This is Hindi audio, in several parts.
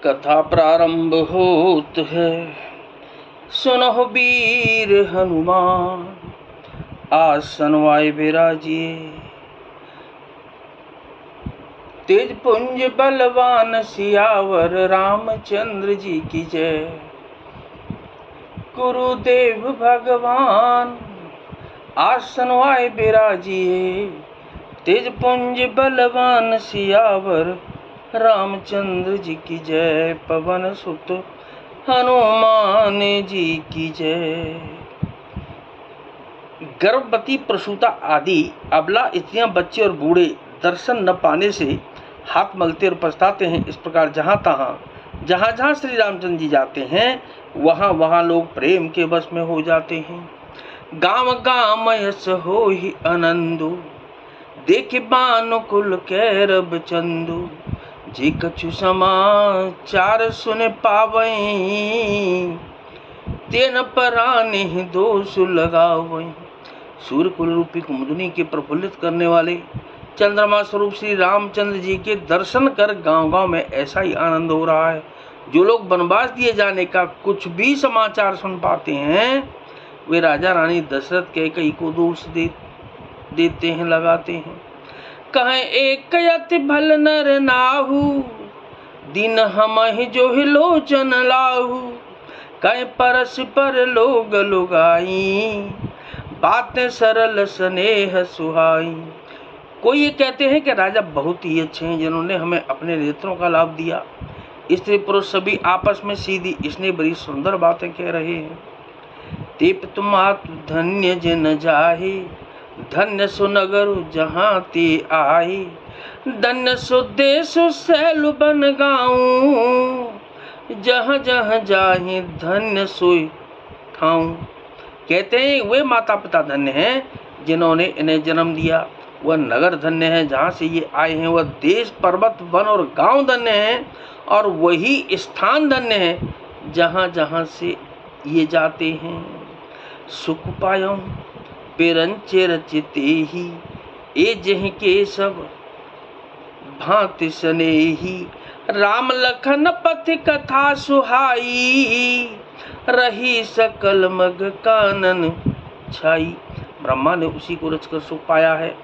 कथा प्रारंभ होत है। सुनहो वीर हनुमान, आसन वाय विराजिए। तेज पुंज बलवान सियावर, रामचंद्र जी की जय। गुरुदेव भगवान, आसन वाय विराजिए। तेज पुंज बलवान सियावर, रामचंद्र जी की जय। पवन सुत हनुमान जी की जय। गर्भवती, प्रसूता आदि अबला स्त्रियां, बच्चे और बूढ़े दर्शन न पाने से हाथ मलते और पछताते हैं। इस प्रकार जहाँ जहाँ श्री रामचंद्र जी जाते हैं वहाँ वहाँ लोग प्रेम के वश में हो जाते हैं। गाँव गाँव यस होहि आनंदु, देख बानुकुल कैरब चंदु। जी कछु समाचार सुन पावई, तेन पराने दोष लगावई। सूर्य कुल रूपी कुमुदनी के प्रफुल्लित करने वाले चंद्रमा स्वरूप श्री रामचंद्र जी के दर्शन कर गांव गांव में ऐसा ही आनंद हो रहा है। जो लोग वनवास दिए जाने का कुछ भी समाचार सुन पाते हैं वे राजा रानी दशरथ कैकेयी को दोष देते हैं, लगाते हैं। कहें एक यति भल नर नाहु, दिन हमहि जो लोचन लाहु। कहें परस्पर लोग लुगाई, बातें सरल स्नेह सुहाई। कोई ये कहते हैं कि राजा बहुत ही अच्छे हैं जिन्होंने हमें अपने नेत्रों का लाभ दिया। स्त्री पुरुष सभी आपस में सीधी इसने बड़ी सुंदर बातें कह रहे हैं। तेप तुमातु धन्य जिन जाहे, धन्य सुनगर जहाँ ते आए। धन्य सो देश सैलु बन गाऊं, जहाँ जहाँ जाहे धन्य सोई ठाऊं। कहते हैं वे माता पिता धन्य हैं जिन्होंने इन्हें जन्म दिया। वह नगर धन्य है जहाँ से ये आए हैं। वह देश, पर्वत, वन और गांव धन्य हैं। और वही स्थान धन्य है जहाँ जहाँ से ये जाते हैं। सुख पायऊं पेरंचे रचिते ही, ए जह के सब भांति स्नेही। राम लखन पथ कथा सुहाई, रही सकल मग कानन छाई। ब्रह्मा ने उसी को रचकर सुख पाया है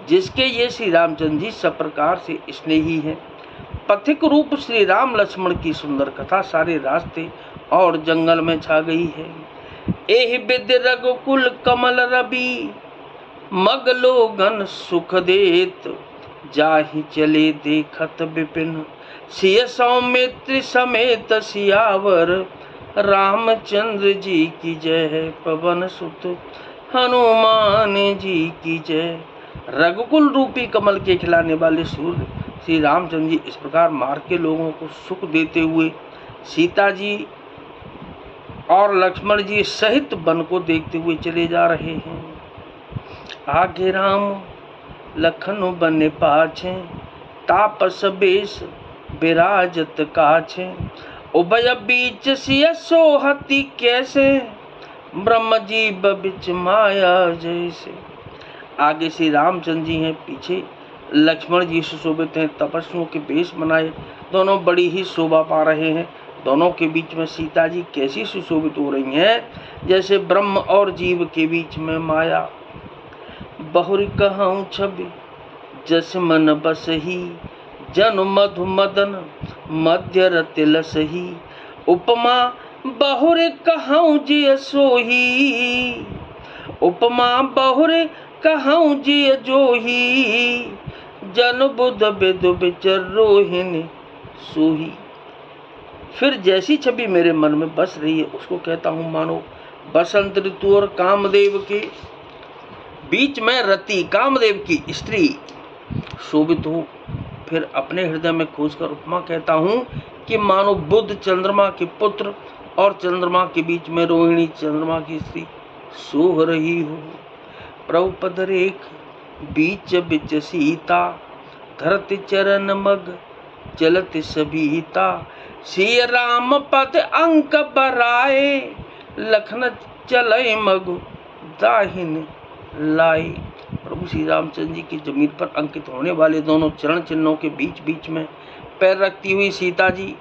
जिसके ये श्री रामचंद्र जी सब प्रकार से स्नेही हैं। पथिक रूप श्री राम लक्ष्मण की सुंदर कथा सारे रास्ते और जंगल में छा गई है। एहि विद रघुकुल कमल रवि, मग लोगन सुख देत। जाहि चले देखत विपिन, सिय सौमित्र समेत सियावर। रामचंद्र जी की जय, पवन सुत हनुमान जी की जय। रघुकुल रूपी कमल के खिलाने वाले सूर्य श्री रामचंद्र जी इस प्रकार मार्ग के लोगों को सुख देते हुए सीता जी और लक्ष्मण जी सहित वन को देखते हुए चले जा रहे हैं। आगे राम लखन बन पाछे, तापस बेश विराजत काछे। उभय बीच सिय सोहति कैसे, ब्रह्म जीव बिच माया जैसे। आगे श्री रामचंद्र जी हैं, पीछे लक्ष्मण जी सुशोभित हैं, तपस्वियों के वेश बनाए दोनों बड़ी ही शोभा पा रहे हैं। दोनों के बीच में सीता जी कैसी सुशोभित हो रही हैं जैसे ब्रह्म और जीव के बीच में माया। बहुरी कहूँ छवि जस मन बसही, जनु मधु मदन मध्य रति लसही। उपमा बहुरे कहूँ जिय सोही, उपमा बहुरे कहूँ जिय जोही। जन बुध बिद बिचर रोहिणी सोही। फिर जैसी छवि मेरे मन में बस रही है उसको कहता हूँ मानो बसंत ऋतु और कामदेव के बीच में रति, कामदेव की स्त्री शोभित हो। फिर अपने हृदय में खोजकर उपमा कहता हूँ कि मानो बुध चंद्रमा के पुत्र और चंद्रमा के बीच में रोहिणी चंद्रमा की स्त्री सोह रही हो। प्रभु पद रेख बीच बिच सीता, धरती चरण मग चलत सभीता। श्री राम पद अंक बराए, लखन चलय मगु दाहिन लाए। प्रभु श्री रामचंद्र जी की जमीन पर अंकित होने वाले दोनों चरण चिन्हों के बीच बीच में पैर रखती हुई सीता जी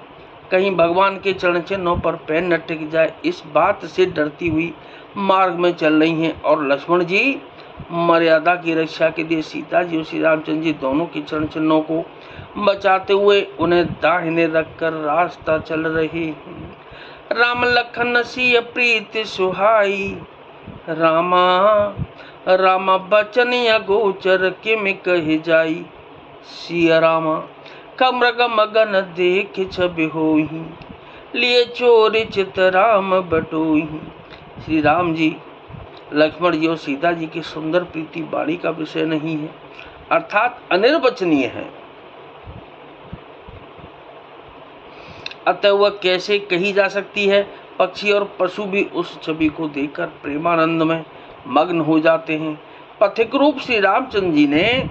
कहीं भगवान के चरण चिन्हों पर पैर न टिक जाए, इस बात से डरती हुई मार्ग में चल रही हैं। और लक्ष्मण जी मर्यादा की रक्षा के लिए सीता जी और श्री रामचंद्र जी दोनों के चरण चिन्हों को बचाते हुए उन्हें दाहिने रखकर रास्ता चल रहे हैं। राम लखन सिय प्रीत सुहाई, रामा रामा बचन अगोचर किम कहि जाई। सिया रामा कमृग मगन देख छवि होहि, लिए चोर चित राम बटोहि। श्री राम जी लक्ष्मण जी और सीता जी की सुंदर प्रीति वाणी का विषय नहीं है, अर्थात अनिर्वचनीय है। अतः वह कैसे कही जा सकती है। पक्षी और पशु भी उस छवि को देखकर प्रेमानंद में मग्न हो जाते हैं। पथिक रूप श्री रामचंद्र जी ने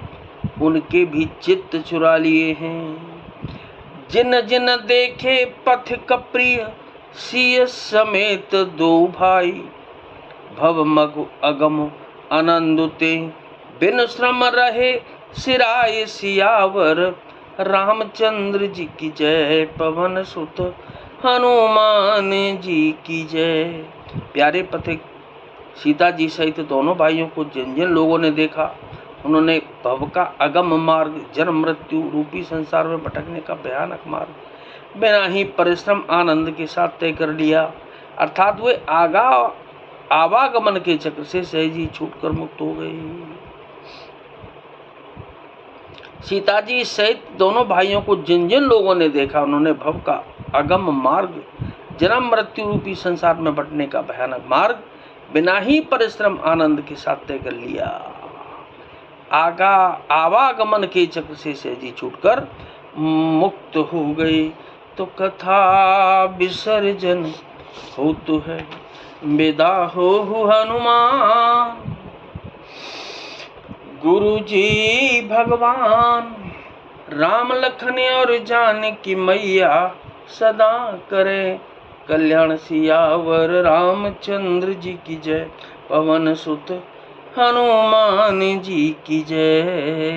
उनके भी चित्त चुरा लिए हैं। जिन जिन देखे पथिक प्रिय, सिय समेत दो भाई। भव मग अगम आनंदते, बिन श्रम रहे सिराय सियावर। रामचंद्र जी की जय, पवन सुत हनुमान जी की जय। प्यारे पथिक सीता जी सहित दोनों भाइयों को जिन जिन लोगों ने देखा, उन्होंने भव का अगम मार्ग, जन्म मृत्यु रूपी संसार में भटकने का भयानक मार्ग बिना ही परिश्रम आनंद के साथ तय कर लिया। अर्थात वे आवागमन के चक्र से सहज ही छूटकर मुक्त हो गए। सीता जी सहित दोनों भाइयों को जिन जिन लोगों ने देखा, उन्होंने भव का अगम मार्ग, जन्म मृत्यु रूपी संसार में बंटने का भयानक मार्ग बिना ही परिश्रम आनंद के साथ तय कर लिया। आवागमन के चक्र से सहजी छूटकर मुक्त हो गए। तो कथा विसर्जन हो तो है, विदा हो हनुमान। गुरु जी भगवान राम लखन और जानकी मैया, सदा करे कल्याण सियावर। रामचंद्र जी की जय, पवन सुत हनुमान जी की जय।